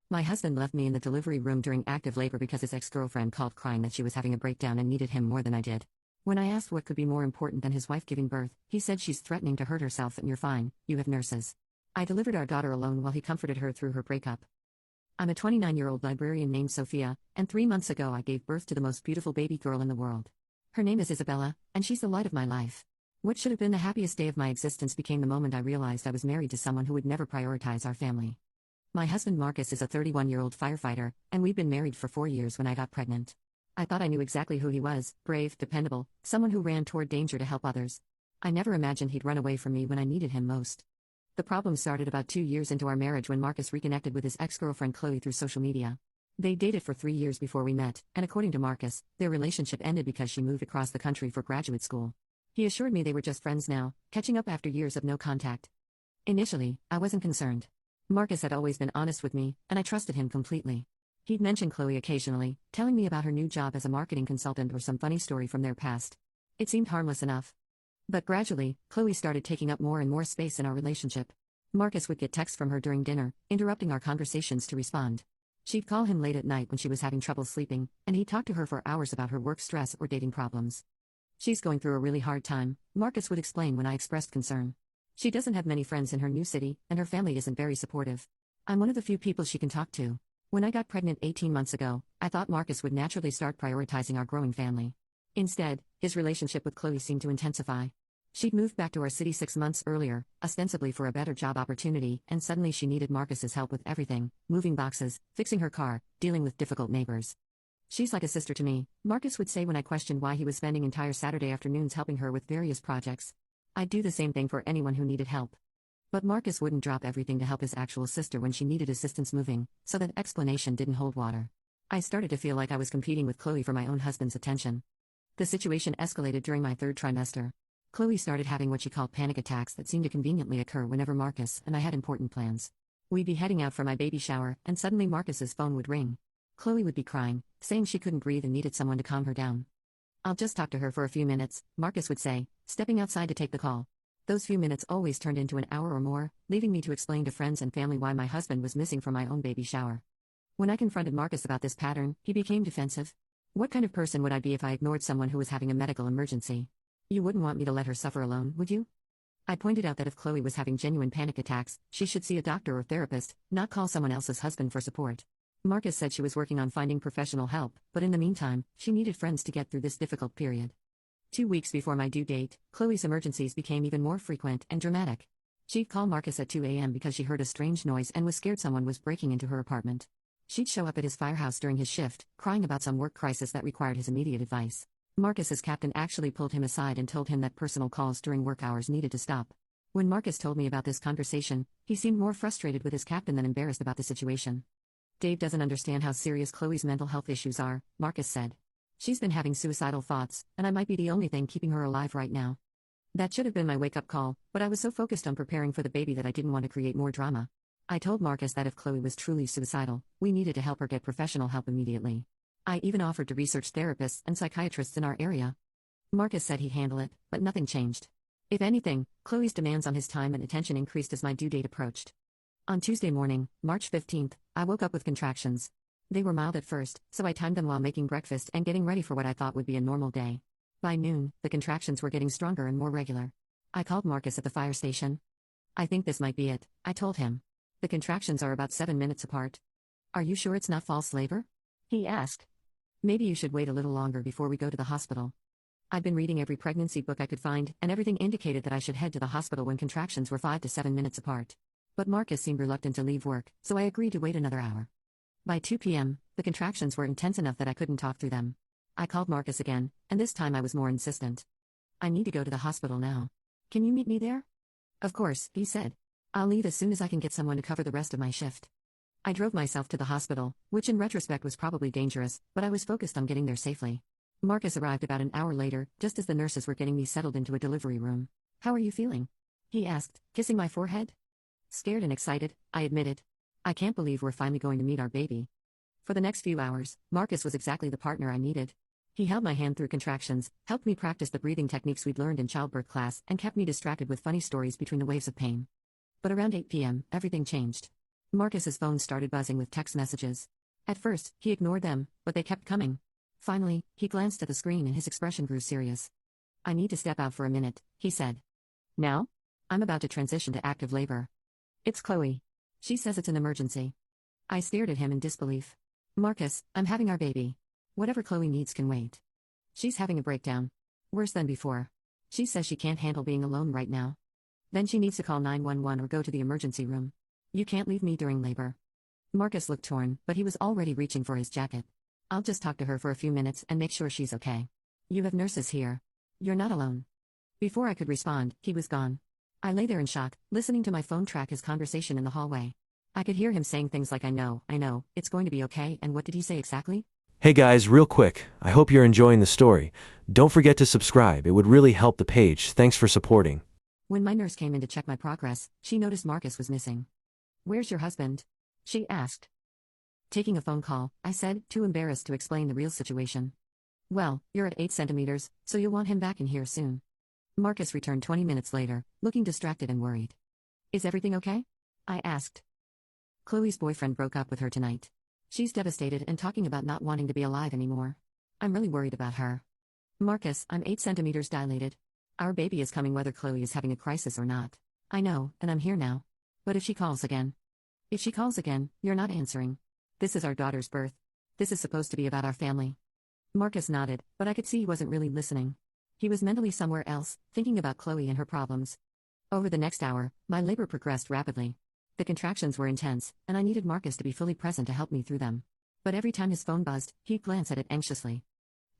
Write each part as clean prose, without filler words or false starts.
My husband left me in the delivery room during active labor because his ex-girlfriend called crying that she was having a breakdown and needed him more than I did. When I asked what could be more important than his wife giving birth, he said she's threatening to hurt herself and you're fine, you have nurses. I delivered our daughter alone while he comforted her through her breakup. I'm a 29-year-old librarian named Sophia, and 3 months ago I gave birth to the most beautiful baby girl in the world. Her name is Isabella, and she's the light of my life. What should have been the happiest day of my existence became the moment I realized I was married to someone who would never prioritize our family. My husband Marcus is a 31-year-old firefighter, and we'd been married for 4 years when I got pregnant. I thought I knew exactly who he was: brave, dependable, someone who ran toward danger to help others. I never imagined he'd run away from me when I needed him most. The problem started about 2 years into our marriage when Marcus reconnected with his ex-girlfriend Chloe through social media. They dated for 3 years before we met, and according to Marcus, their relationship ended because she moved across the country for graduate school. He assured me they were just friends now, catching up after years of no contact. Initially, I wasn't concerned. Marcus had always been honest with me, and I trusted him completely. He'd mention Chloe occasionally, telling me about her new job as a marketing consultant or some funny story from their past. It seemed harmless enough. But gradually, Chloe started taking up more and more space in our relationship. Marcus would get texts from her during dinner, interrupting our conversations to respond. She'd call him late at night when she was having trouble sleeping, and he'd talk to her for hours about her work stress or dating problems. She's going through a really hard time, Marcus would explain when I expressed concern. She doesn't have many friends in her new city, and her family isn't very supportive. I'm one of the few people she can talk to. When I got pregnant 18 months ago, I thought Marcus would naturally start prioritizing our growing family. Instead, his relationship with Chloe seemed to intensify. She'd moved back to our city 6 months earlier, ostensibly for a better job opportunity, and suddenly she needed Marcus's help with everything: moving boxes, fixing her car, dealing with difficult neighbors. She's like a sister to me, Marcus would say when I questioned why he was spending entire Saturday afternoons helping her with various projects. I'd do the same thing for anyone who needed help. But Marcus wouldn't drop everything to help his actual sister when she needed assistance moving, so that explanation didn't hold water. I started to feel like I was competing with Chloe for my own husband's attention. The situation escalated during my 3rd trimester. Chloe started having what she called panic attacks that seemed to conveniently occur whenever Marcus and I had important plans. We'd be heading out for my baby shower, and suddenly Marcus's phone would ring. Chloe would be crying, saying she couldn't breathe and needed someone to calm her down. "I'll just talk to her for a few minutes," Marcus would say, stepping outside to take the call. Those few minutes always turned into an hour or more, leaving me to explain to friends and family why my husband was missing from my own baby shower. When I confronted Marcus about this pattern, he became defensive. What kind of person would I be if I ignored someone who was having a medical emergency? You wouldn't want me to let her suffer alone, would you? I pointed out that if Chloe was having genuine panic attacks, she should see a doctor or therapist, not call someone else's husband for support. Marcus said she was working on finding professional help, but in the meantime, she needed friends to get through this difficult period. 2 weeks before my due date, Chloe's emergencies became even more frequent and dramatic. She'd call Marcus at 2 a.m. because she heard a strange noise and was scared someone was breaking into her apartment. She'd show up at his firehouse during his shift, crying about some work crisis that required his immediate advice. Marcus's captain actually pulled him aside and told him that personal calls during work hours needed to stop. When Marcus told me about this conversation, he seemed more frustrated with his captain than embarrassed about the situation. "Dave doesn't understand how serious Chloe's mental health issues are," Marcus said. "She's been having suicidal thoughts, and I might be the only thing keeping her alive right now." That should have been my wake-up call, but I was so focused on preparing for the baby that I didn't want to create more drama. I told Marcus that if Chloe was truly suicidal, we needed to help her get professional help immediately. I even offered to research therapists and psychiatrists in our area. Marcus said he'd handle it, but nothing changed. If anything, Chloe's demands on his time and attention increased as my due date approached. On Tuesday morning, March 15th, I woke up with contractions. They were mild at first, so I timed them while making breakfast and getting ready for what I thought would be a normal day. By noon, the contractions were getting stronger and more regular. I called Marcus at the fire station. "I think this might be it," I told him. "The contractions are about 7 minutes apart." "Are you sure it's not false labor?" he asked. "Maybe you should wait a little longer before we go to the hospital." I'd been reading every pregnancy book I could find, and everything indicated that I should head to the hospital when contractions were 5 to 7 minutes apart. But Marcus seemed reluctant to leave work, so I agreed to wait another hour. By 2 p.m., the contractions were intense enough that I couldn't talk through them. I called Marcus again, and this time I was more insistent. "I need to go to the hospital now. Can you meet me there?" "Of course," he said. "I'll leave as soon as I can get someone to cover the rest of my shift." I drove myself to the hospital, which in retrospect was probably dangerous, but I was focused on getting there safely. Marcus arrived about an hour later, just as the nurses were getting me settled into a delivery room. "How are you feeling?" he asked, kissing my forehead. "Scared and excited," I admitted. "I can't believe we're finally going to meet our baby." For the next few hours, Marcus was exactly the partner I needed. He held my hand through contractions, helped me practice the breathing techniques we'd learned in childbirth class, and kept me distracted with funny stories between the waves of pain. But around 8 p.m., everything changed. Marcus's phone started buzzing with text messages. At first, he ignored them, but they kept coming. Finally, he glanced at the screen and his expression grew serious. "I need to step out for a minute," he said. "Now? I'm about to transition to active labor." "It's Chloe. She says it's an emergency." I stared at him in disbelief. "Marcus, I'm having our baby. Whatever Chloe needs can wait. She's having a breakdown. Worse than before. She says she can't handle being alone right now. Then she needs to call 911 or go to the emergency room. You can't leave me during labor." Marcus looked torn, but he was already reaching for his jacket. "I'll just talk to her for a few minutes and make sure she's okay. You have nurses here. You're not alone." Before I could respond, he was gone. I lay there in shock, listening to my phone track his conversation in the hallway. I could hear him saying things like, I know, it's going to be okay, and what did he say exactly? Hey guys, real quick, I hope you're enjoying the story. Don't forget to subscribe, it would really help the page. Thanks for supporting. When my nurse came in to check my progress, she noticed Marcus was missing. "Where's your husband?" she asked. "Taking a phone call," I said, too embarrassed to explain the real situation. "Well, you're at 8 centimeters, so you'll want him back in here soon." Marcus returned 20 minutes later, looking distracted and worried. "Is everything okay?" I asked. "Chloe's boyfriend broke up with her tonight. She's devastated and talking about not wanting to be alive anymore. I'm really worried about her." "Marcus, I'm 8 centimeters dilated. Our baby is coming whether Chloe is having a crisis or not. I know, and I'm here now. But if she calls again..." "If she calls again, you're not answering. This is our daughter's birth. This is supposed to be about our family." Marcus nodded, but I could see he wasn't really listening. He was mentally somewhere else, thinking about Chloe and her problems. Over the next hour, my labor progressed rapidly. The contractions were intense, and I needed Marcus to be fully present to help me through them. But every time his phone buzzed, he'd glance at it anxiously.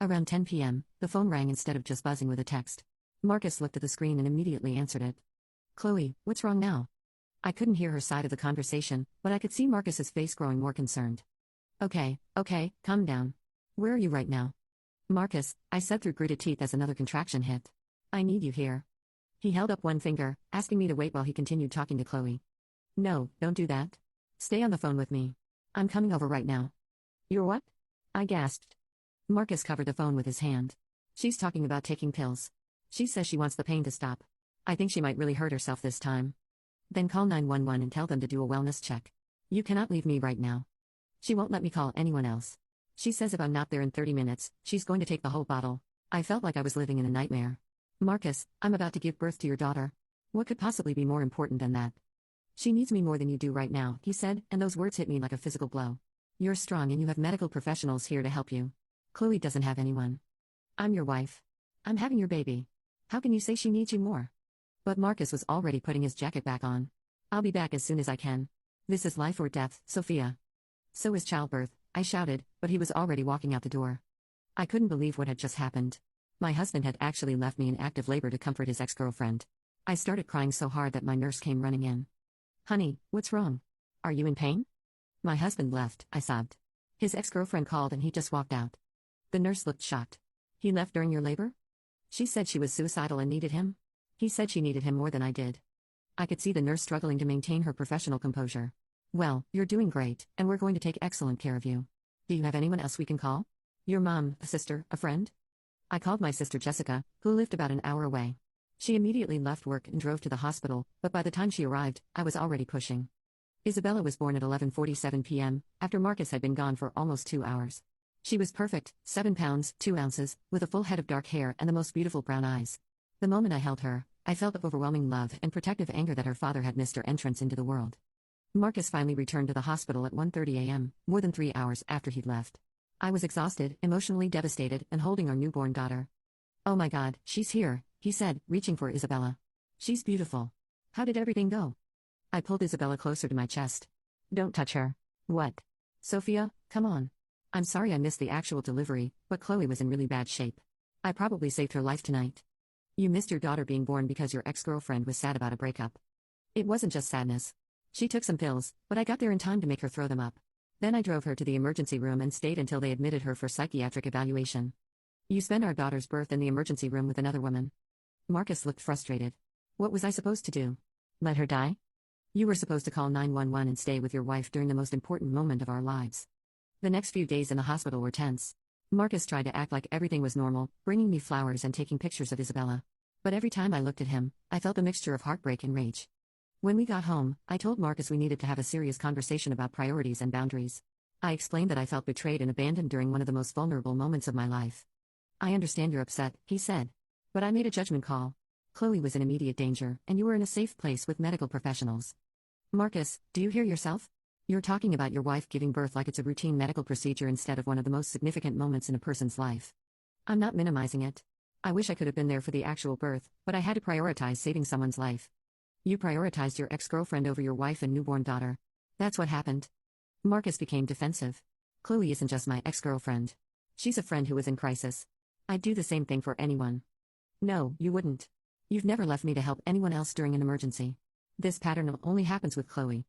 Around 10 p.m., the phone rang instead of just buzzing with a text. Marcus looked at the screen and immediately answered it. "Chloe, what's wrong now?" I couldn't hear her side of the conversation, but I could see Marcus's face growing more concerned. Okay, calm down. Where are you right now?" "Marcus," I said through gritted teeth as another contraction hit. "I need you here." He held up one finger, asking me to wait while he continued talking to Chloe. "No, don't do that. Stay on the phone with me. I'm coming over right now." "You're what?" I gasped. Marcus covered the phone with his hand. "She's talking about taking pills. She says she wants the pain to stop. I think she might really hurt herself this time." "Then call 911 and tell them to do a wellness check. You cannot leave me right now." "She won't let me call anyone else. She says if I'm not there in 30 minutes, she's going to take the whole bottle." I felt like I was living in a nightmare. "Marcus, I'm about to give birth to your daughter. What could possibly be more important than that?" "She needs me more than you do right now," he said, and those words hit me like a physical blow. "You're strong and you have medical professionals here to help you. Chloe doesn't have anyone. I'm your wife. I'm having your baby. How can you say she needs you more?" But Marcus was already putting his jacket back on. "I'll be back as soon as I can. This is life or death, Sophia." "So is childbirth," I shouted, but he was already walking out the door. I couldn't believe what had just happened. My husband had actually left me in active labor to comfort his ex-girlfriend. I started crying so hard that my nurse came running in. "Honey, what's wrong? Are you in pain?" "My husband left," I sobbed. "His ex-girlfriend called and he just walked out." The nurse looked shocked. "He left during your labor?" "She said she was suicidal and needed him." "He said she needed him more than I did." I could see the nurse struggling to maintain her professional composure. "Well, you're doing great, and we're going to take excellent care of you. Do you have anyone else we can call? Your mom, a sister, a friend?" I called my sister Jessica, who lived about an hour away. She immediately left work and drove to the hospital, but by the time she arrived, I was already pushing. Isabella was born at 11:47 p.m., after Marcus had been gone for almost 2 hours. She was perfect, 7 pounds, 2 ounces, with a full head of dark hair and the most beautiful brown eyes. The moment I held her, I felt the overwhelming love and protective anger that her father had missed her entrance into the world. Marcus finally returned to the hospital at 1:30 a.m., more than 3 hours after he'd left. I was exhausted, emotionally devastated, and holding our newborn daughter. "Oh my God, she's here," he said, reaching for Isabella. "She's beautiful. How did everything go?" I pulled Isabella closer to my chest. "Don't touch her." "What?" "Sophia, come on. I'm sorry I missed the actual delivery, but Chloe was in really bad shape. I probably saved her life tonight." "You missed your daughter being born because your ex-girlfriend was sad about a breakup." "It wasn't just sadness. She took some pills, but I got there in time to make her throw them up. Then I drove her to the emergency room and stayed until they admitted her for psychiatric evaluation." "You spent our daughter's birth in the emergency room with another woman." Marcus looked frustrated. "What was I supposed to do? Let her die?" "You were supposed to call 911 and stay with your wife during the most important moment of our lives." The next few days in the hospital were tense. Marcus tried to act like everything was normal, bringing me flowers and taking pictures of Isabella. But every time I looked at him, I felt a mixture of heartbreak and rage. When we got home, I told Marcus we needed to have a serious conversation about priorities and boundaries. I explained that I felt betrayed and abandoned during one of the most vulnerable moments of my life. I understand you're upset, he said. But I made a judgment call. Chloe was in immediate danger, and you were in a safe place with medical professionals. Marcus, do you hear yourself? You're talking about your wife giving birth like it's a routine medical procedure instead of one of the most significant moments in a person's life. I'm not minimizing it. I wish I could have been there for the actual birth, but I had to prioritize saving someone's life. You prioritized your ex-girlfriend over your wife and newborn daughter. That's what happened. Marcus became defensive. Chloe isn't just my ex-girlfriend. She's a friend who was in crisis. I'd do the same thing for anyone. No, you wouldn't. You've never left me to help anyone else during an emergency. This pattern only happens with Chloe.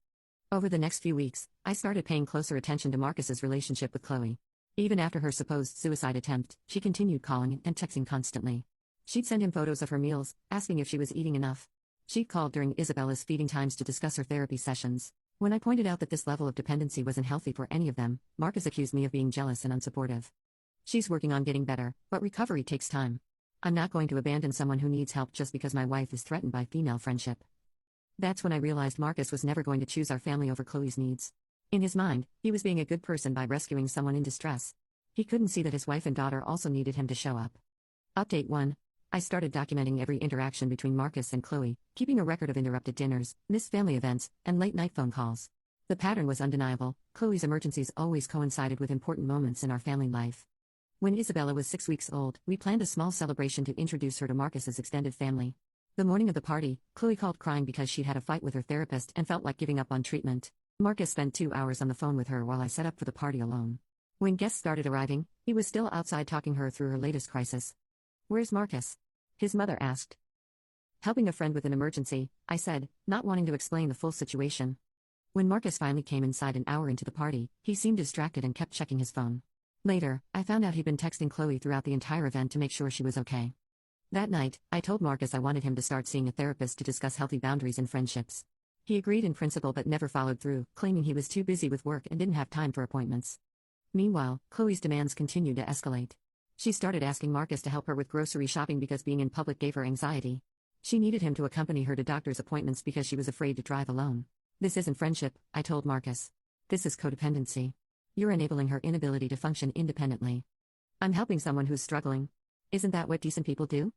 Over the next few weeks, I started paying closer attention to Marcus's relationship with Chloe. Even after her supposed suicide attempt, she continued calling and texting constantly. She'd send him photos of her meals, asking if she was eating enough. She'd called during Isabella's feeding times to discuss her therapy sessions. When I pointed out that this level of dependency wasn't healthy for any of them, Marcus accused me of being jealous and unsupportive. She's working on getting better, but recovery takes time. I'm not going to abandon someone who needs help just because my wife is threatened by female friendship. That's when I realized Marcus was never going to choose our family over Chloe's needs. In his mind, he was being a good person by rescuing someone in distress. He couldn't see that his wife and daughter also needed him to show up. Update 1. I started documenting every interaction between Marcus and Chloe, keeping a record of interrupted dinners, missed family events, and late-night phone calls. The pattern was undeniable. Chloe's emergencies always coincided with important moments in our family life. When Isabella was 6 weeks old, we planned a small celebration to introduce her to Marcus's extended family. The morning of the party, Chloe called crying because she'd had a fight with her therapist and felt like giving up on treatment. Marcus spent 2 hours on the phone with her while I set up for the party alone. When guests started arriving, he was still outside talking her through her latest crisis. "Where's Marcus?" his mother asked. "Helping a friend with an emergency," I said, not wanting to explain the full situation. When Marcus finally came inside an hour into the party, he seemed distracted and kept checking his phone. Later, I found out he'd been texting Chloe throughout the entire event to make sure she was okay. That night, I told Marcus I wanted him to start seeing a therapist to discuss healthy boundaries in friendships. He agreed in principle but never followed through, claiming he was too busy with work and didn't have time for appointments. Meanwhile, Chloe's demands continued to escalate. She started asking Marcus to help her with grocery shopping because being in public gave her anxiety. She needed him to accompany her to doctor's appointments because she was afraid to drive alone. "This isn't friendship," I told Marcus. "This is codependency. You're enabling her inability to function independently. I'm helping someone who's struggling. Isn't that what decent people do?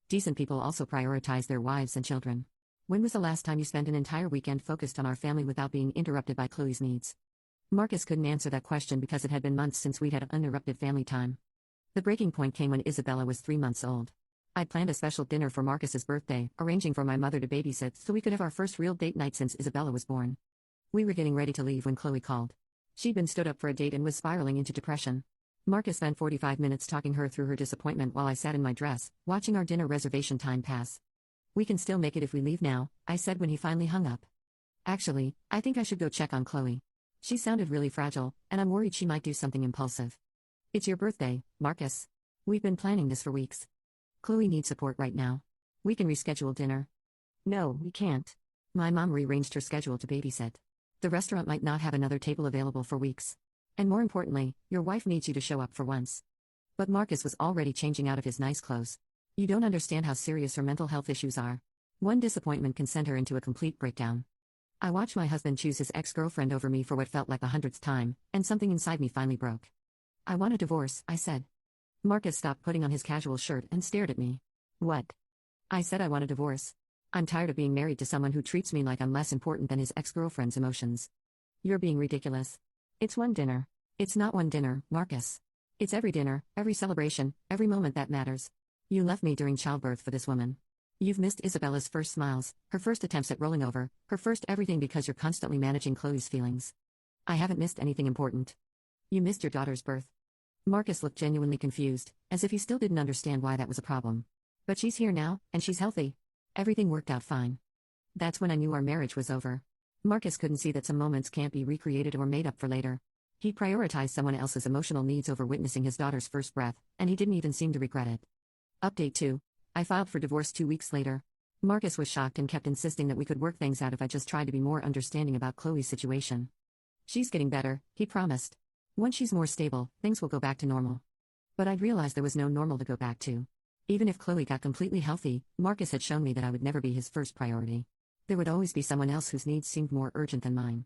Decent people also prioritize their wives and children. When was the last time you spent an entire weekend focused on our family without being interrupted by Chloe's needs?" Marcus couldn't answer that question because it had been months since we'd had uninterrupted family time. The breaking point came when Isabella was 3 months old. I'd planned a special dinner for Marcus's birthday, arranging for my mother to babysit so we could have our first real date night since Isabella was born. We were getting ready to leave when Chloe called. She'd been stood up for a date and was spiraling into depression. Marcus spent 45 minutes talking her through her disappointment while I sat in my dress, watching our dinner reservation time pass. "We can still make it if we leave now," I said when he finally hung up. "Actually, I think I should go check on Chloe. She sounded really fragile, and I'm worried she might do something impulsive." "It's your birthday, Marcus. We've been planning this for weeks. Chloe needs support right now. We can reschedule dinner." "No, we can't. My mom rearranged her schedule to babysit. The restaurant might not have another table available for weeks. And more importantly, your wife needs you to show up for once." But Marcus was already changing out of his nice clothes. "You don't understand how serious her mental health issues are. One disappointment can send her into a complete breakdown." I watched my husband choose his ex-girlfriend over me for what felt like the 100th time, and something inside me finally broke. "I want a divorce," I said. Marcus stopped putting on his casual shirt and stared at me. "What?" I said I want a divorce. I'm tired of being married to someone who treats me like I'm less important than his ex-girlfriend's emotions. "You're being ridiculous. It's one dinner." "It's not one dinner, Marcus. It's every dinner, every celebration, every moment that matters. You left me during childbirth for this woman. You've missed Isabella's first smiles, her first attempts at rolling over, her first everything because you're constantly managing Chloe's feelings. I haven't missed anything important. You missed your daughter's birth." Marcus looked genuinely confused, as if he still didn't understand why that was a problem. "But she's here now, and she's healthy. Everything worked out fine." That's when I knew our marriage was over. Marcus couldn't see that some moments can't be recreated or made up for later. He prioritized someone else's emotional needs over witnessing his daughter's first breath, and he didn't even seem to regret it. Update 2. I filed for divorce 2 weeks later. Marcus was shocked and kept insisting that we could work things out if I just tried to be more understanding about Chloe's situation. "She's getting better," he promised. "Once she's more stable, things will go back to normal." But I'd realized there was no normal to go back to. Even if Chloe got completely healthy, Marcus had shown me that I would never be his first priority. There would always be someone else whose needs seemed more urgent than mine.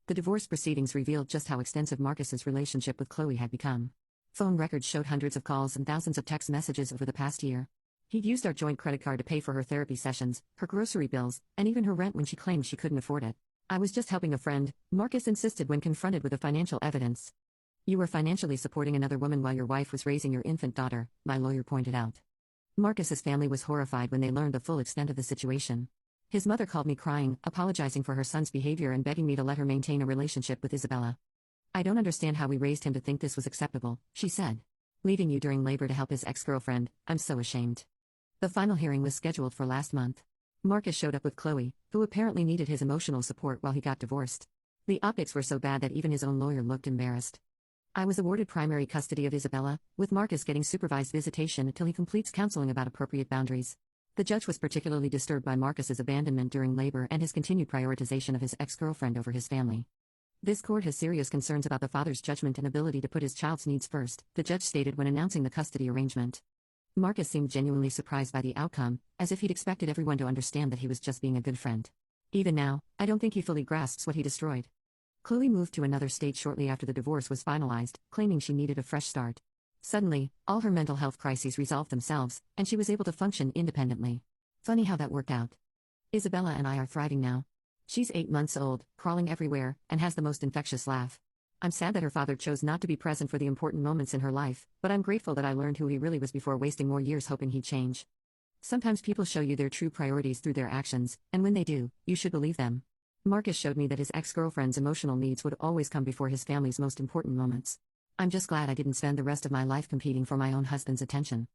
The divorce proceedings revealed just how extensive Marcus's relationship with Chloe had become. Phone records showed hundreds of calls and thousands of text messages over the past year. He'd used our joint credit card to pay for her therapy sessions, her grocery bills, and even her rent when she claimed she couldn't afford it. I was just helping a friend, Marcus insisted when confronted with the financial evidence. You were financially supporting another woman while your wife was raising your infant daughter, my lawyer pointed out. Marcus's family was horrified when they learned the full extent of the situation. His mother called me crying, apologizing for her son's behavior and begging me to let her maintain a relationship with Isabella. I don't understand how we raised him to think this was acceptable, she said. Leaving you during labor to help his ex-girlfriend, I'm so ashamed. The final hearing was scheduled for last month. Marcus showed up with Chloe, who apparently needed his emotional support while he got divorced. The optics were so bad that even his own lawyer looked embarrassed. I was awarded primary custody of Isabella, with Marcus getting supervised visitation until he completes counseling about appropriate boundaries. The judge was particularly disturbed by Marcus's abandonment during labor and his continued prioritization of his ex-girlfriend over his family. This court has serious concerns about the father's judgment and ability to put his child's needs first, the judge stated when announcing the custody arrangement. Marcus seemed genuinely surprised by the outcome, as if he'd expected everyone to understand that he was just being a good friend. Even now, I don't think he fully grasps what he destroyed. Chloe moved to another state shortly after the divorce was finalized, claiming she needed a fresh start. Suddenly, all her mental health crises resolved themselves, and she was able to function independently. Funny how that worked out. Isabella and I are thriving now. She's 8 months old, crawling everywhere, and has the most infectious laugh. I'm sad that her father chose not to be present for the important moments in her life, but I'm grateful that I learned who he really was before wasting more years hoping he'd change. Sometimes people show you their true priorities through their actions, and when they do, you should believe them. Marcus showed me that his ex-girlfriend's emotional needs would always come before his family's most important moments. I'm just glad I didn't spend the rest of my life competing for my own husband's attention.